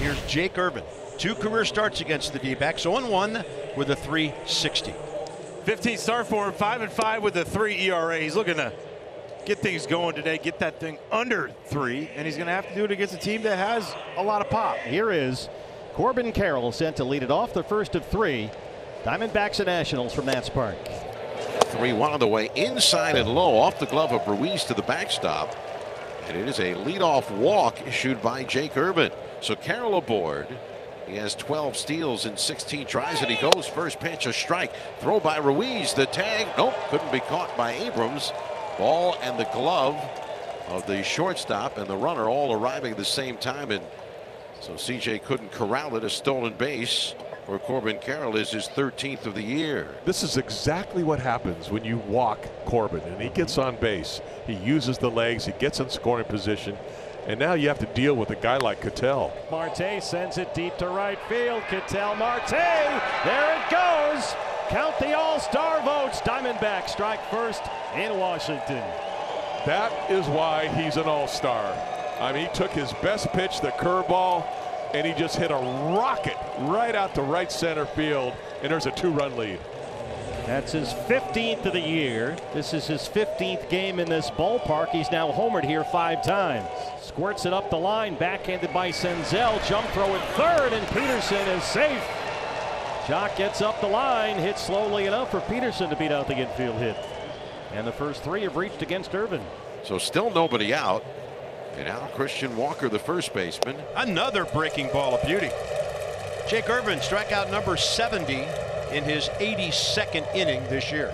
here's Jake Irvin. 2 career starts against the D-backs, 0-1 with a .360. 15 start for him, 5-5 with a 3 ERA. He's looking to get things going today, get that thing under 3, and he's going to have to do it against a team that has a lot of pop. Here is Corbin Carroll set to lead it off, the first of 3. Diamondbacks and Nationals from Nats Park. 3-1 on the way, inside and low, off the glove of Ruiz to the backstop. And it is a leadoff walk issued by Jake Irvin. So Carroll aboard. He has 12 steals in 16 tries, and he goes first pitch, a strike. Throw by Ruiz, the tag, nope, couldn't be caught by Abrams. Ball and the glove of the shortstop and the runner all arriving at the same time, and so CJ couldn't corral it. A stolen base for Corbin Carroll is his 13th of the year. This is exactly what happens when you walk Corbin and he gets on base. He uses the legs, he gets in scoring position, and now you have to deal with a guy like Ketel. Marte sends it deep to right field. Ketel Marte, there it goes. Count the all-star votes. Diamondbacks strike first in Washington. That is why he's an all-star. I mean, he took his best pitch, the curveball, and he just hit a rocket right out to right center field, and there's a 2-run lead. That's his 15th of the year. This is his 15th game in this ballpark. He's now homered here 5 times. Squirts it up the line, backhanded by Senzel. Jump throw at third, and Peterson is safe. Jock gets up the line, hits slowly enough for Peterson to beat out the infield hit. And the first 3 have reached against Irvin. So still nobody out. And now Christian Walker, the first baseman. Another breaking ball of beauty. Jake Irvin, strikeout number 70 in his 82nd inning this year.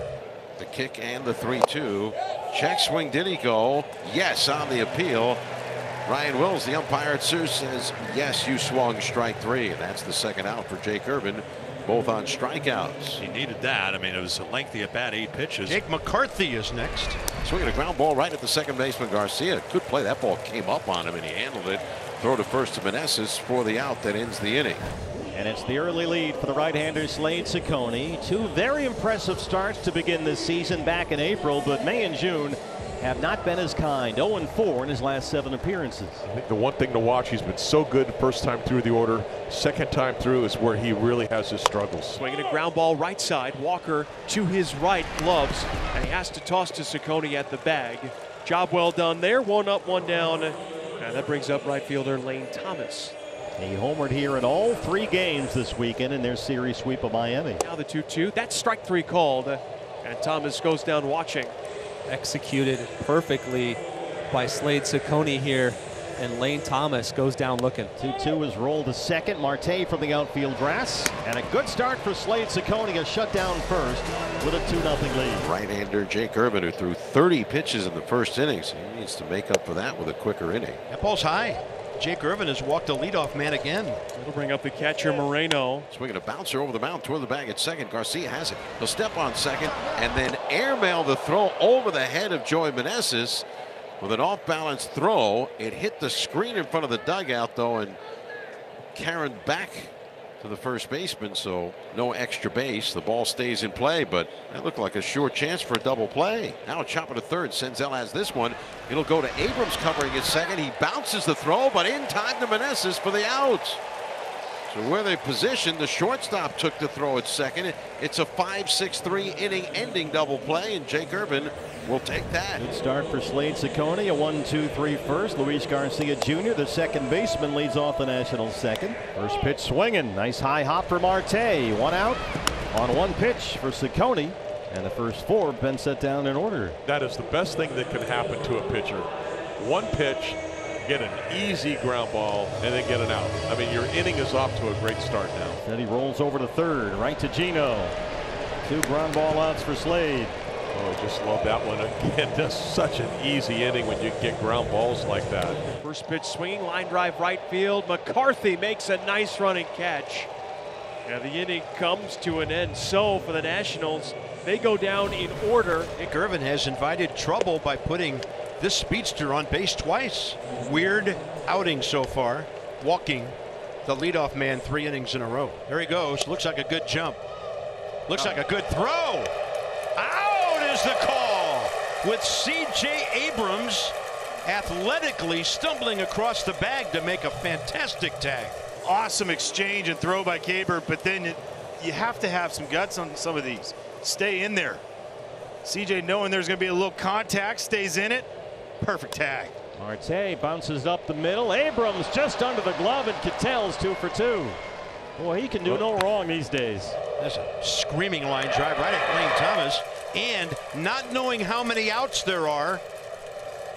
The kick and the 3-2. Check swing, did he go? Yes, on the appeal. Ryan Wills, the umpire at Sioux, says, yes, you swung strike 3. And that's the second out for Jake Irvin, both on strikeouts. He needed that. I mean, it was a lengthy at bat, 8 pitches. Jake McCarthy is next. Swinging a ground ball right at the second baseman, Garcia. Good play. That ball came up on him and he handled it. Throw to first to Meneses for the out that ends the inning. And it's the early lead for the right-hander Slade Ciccone. 2 very impressive starts to begin this season back in April, but May and June have not been as kind. 0-4 in his last 7 appearances. I think the one thing to watch, he's been so good the first time through the order. Second time through is where he really has his struggles. Swinging a ground ball right side. Walker to his right, gloves, and he has to toss to Ciccone at the bag. Job well done there. 1 up, 1 down. And that brings up right fielder Lane Thomas. He homered here in all 3 games this weekend in their series sweep of Miami. Now the 2-2. That's strike 3 called. And Thomas goes down watching. Executed perfectly by Slade Ciccone here, and Lane Thomas goes down looking. 2-2 is rolled to second. Marte from the outfield grass, and a good start for Slade Ciccone, a shutdown first with a 2-0 lead. Right-hander Jake Irvin, who threw 30 pitches in the first innings. He needs to make up for that with a quicker inning. That ball's high. Jake Irvin has walked a leadoff man again. It'll bring up the catcher Moreno. Swinging a bouncer over the mound toward the bag at second. Garcia has it. He'll step on second and then airmail the throw over the head of Joey Meneses with an off-balance throw. It hit the screen in front of the dugout though, and Karen back to the first baseman, so no extra base. The ball stays in play, but that looked like a sure chance for a double play. Now a chop to third. Senzel has this one. It'll go to Abrams covering at second. He bounces the throw, but in time to Meneses for the out. So where they positioned, the shortstop took the throw at second. It's a 5-6-3 inning ending double play, and Jake Irvin will take that. Good start for Slade Ciccone, a 1-2-3 first. Luis Garcia Jr., the second baseman, leads off the Nationals second. First pitch swinging. Nice high hop for Marte. 1 out on 1 pitch for Ciccone. And the first 4 have been set down in order. That is the best thing that can happen to a pitcher. 1 pitch, get an easy ground ball, and then get an out. I mean, your inning is off to a great start now. Then he rolls over to third, right to Gino. 2 ground ball outs for Slade. Oh, I just love that one. Again, just such an easy inning when you get ground balls like that. First pitch swinging, line drive right field. McCarthy makes a nice running catch. And the inning comes to an end. So for the Nationals, they go down in order. Jake Irvin has invited trouble by putting this speedster on base twice. Weird outing so far, walking the leadoff man 3 innings in a row. There he goes. Looks like a good jump. Looks like a good throw. Out is the call with C.J. Abrams athletically stumbling across the bag to make a fantastic tag. awesome exchange and throw by Caber, but then you have to have some guts on some of these. Stay in there. CJ, knowing there's going to be a little contact, stays in it. Perfect tag. Marte bounces up the middle. Abrams just under the glove, and Ketel's 2 for 2. Boy, he can do no wrong these days. That's a screaming line drive right at Lane Thomas. And not knowing how many outs there are,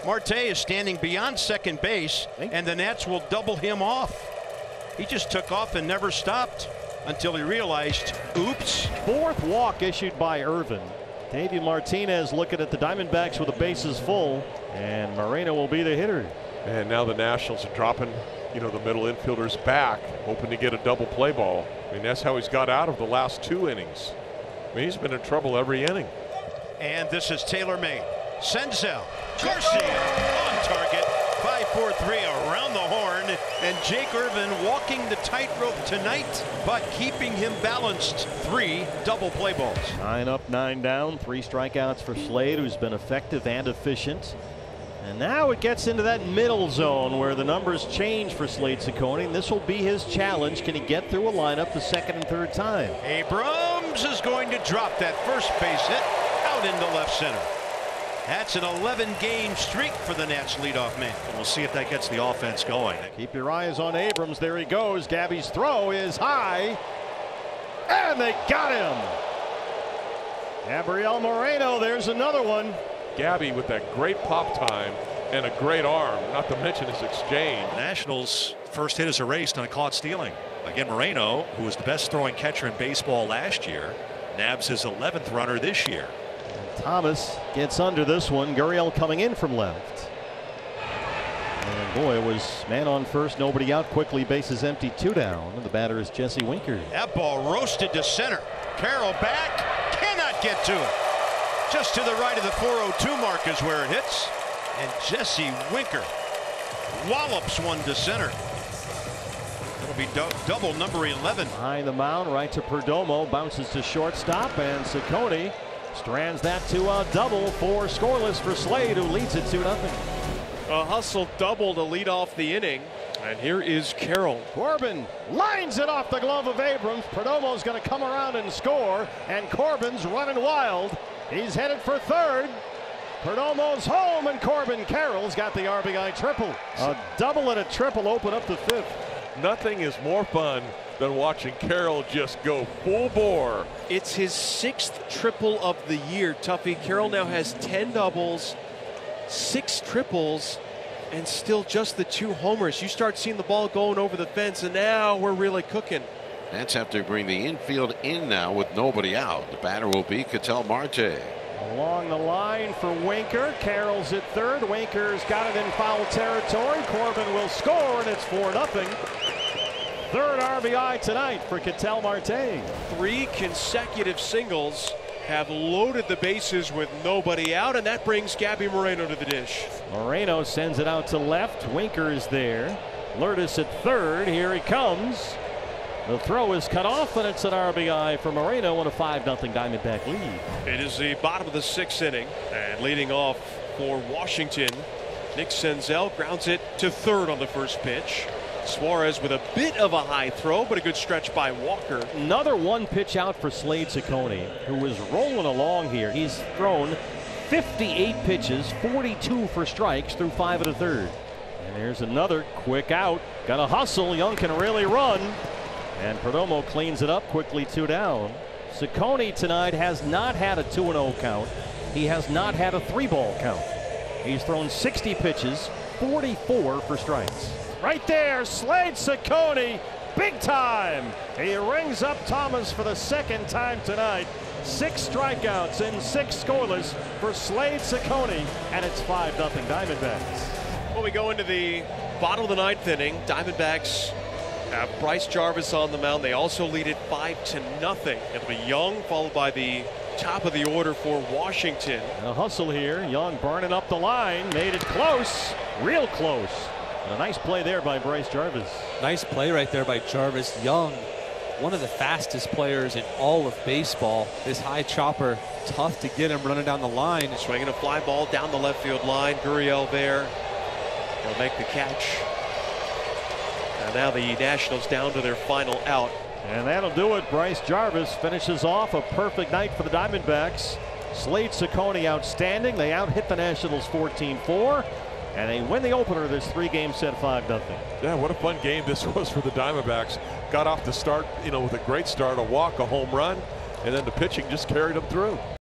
Marte is standing beyond second base, and the Nats will double him off. He just took off and never stopped until he realized, oops. 4th walk issued by Irvin. Davey Martinez looking at the Diamondbacks with the bases full, and Moreno will be the hitter. And now the Nationals are dropping, the middle infielders back, hoping to get a double play ball. I mean, that's how he's got out of the last 2 innings. I mean, he's been in trouble every inning. And this is tailor-made. Senzel, Garcia on target. 5-4-3 around the horn, and Jake Irvin walking the tightrope tonight, but keeping him balanced. 3 double play balls. 9 up, 9 down, 3 strikeouts for Slade, who's been effective and efficient. And now it gets into that middle zone where the numbers change for Slade Cecconi, and this will be his challenge. Can he get through a lineup the 2nd and 3rd time? Abrams is going to drop that first base hit out into left center. That's an 11-game streak for the Nats leadoff man. We'll see if that gets the offense going. Keep your eyes on Abrams. There he goes. Gabby's throw is high, and they got him. Gabriel Moreno, there's another one. Gabby with that great pop time and a great arm, not to mention his exchange. Nationals' first hit is erased on a caught stealing. Again, Moreno, who was the best throwing catcher in baseball last year, nabs his 11th runner this year. Thomas gets under this one. Gurriel coming in from left. And boy, it was man on first, nobody out. Quickly, bases empty, 2 down. And the batter is Jesse Winker. That ball roasted to center. Carroll back, cannot get to it. Just to the right of the 402 mark is where it hits. And Jesse Winker wallops one to center. It'll be double number 11. Behind the mound, right to Perdomo, bounces to shortstop, and Cecconi strands that to a double for scoreless for Slade, who leads it 2-0. A hustle double to lead off the inning. And here is Carroll. Corbin lines it off the glove of Abrams. Perdomo's going to come around and score, and Corbin's running wild. He's headed for 3rd. Perdomo's home, and Corbin Carroll's got the RBI triple. A double and a triple open up the 5th. Nothing is more fun than watching Carroll just go full bore. It's his 6th triple of the year, Tuffy. Carroll now has 10 doubles, 6 triples, and still just the 2 homers. You start seeing the ball going over the fence, and now we're really cooking. Nats have to bring the infield in now with nobody out. The batter will be Ketel Marte. Along the line for Winker. Carroll's at 3rd. Winker's got it in foul territory. Corbin will score, and it's 4-0. 3rd RBI tonight for Ketel Marte. 3 consecutive singles have loaded the bases with nobody out, and that brings Gabby Moreno to the dish. Moreno sends it out to left. Winker is there. Lourdes at 3rd. Here he comes. The throw is cut off, and it's an RBI for Moreno and a 5-0 Diamondback lead. It is the bottom of the 6th inning, and leading off for Washington, Nick Senzel grounds it to 3rd on the first pitch. Suarez with a bit of a high throw, but a good stretch by Walker. Another 1 pitch out for Slade Cecconi, who is rolling along here. He's thrown 58 pitches, 42 for strikes through 5 1/3. And there's another quick out. Got a hustle. Young can really run. And Perdomo cleans it up quickly, 2 down. Cecconi tonight has not had a 2-0 count. He has not had a 3-ball count. He's thrown 60 pitches, 44 for strikes. Right there, Slade Cecconi, big time. He rings up Thomas for the 2nd time tonight. 6 strikeouts and 6 scoreless for Slade Cecconi, and it's 5-0 Diamondbacks. Well, we go into the bottom of the 9th inning. Diamondbacks have Bryce Jarvis on the mound. They also lead it 5-0. It'll be Young, followed by the top of the order for Washington. A hustle here. Young burning up the line, made it close, real close. And a nice play there by Bryce Jarvis. Nice play right there by Jarvis. Young, one of the fastest players in all of baseball. This high chopper, tough to get him running down the line. Swinging a fly ball down the left field line. Gurriel there. He'll make the catch. And now the Nationals down to their final out. And that'll do it. Bryce Jarvis finishes off a perfect night for the Diamondbacks. Slade Cecconi outstanding. They out-hit the Nationals 14-4. And they win the opener. This 3-game set 5-0. Yeah, what a fun game this was for the Diamondbacks. Got off the start, with a great start, a walk, a home run, and then the pitching just carried them through.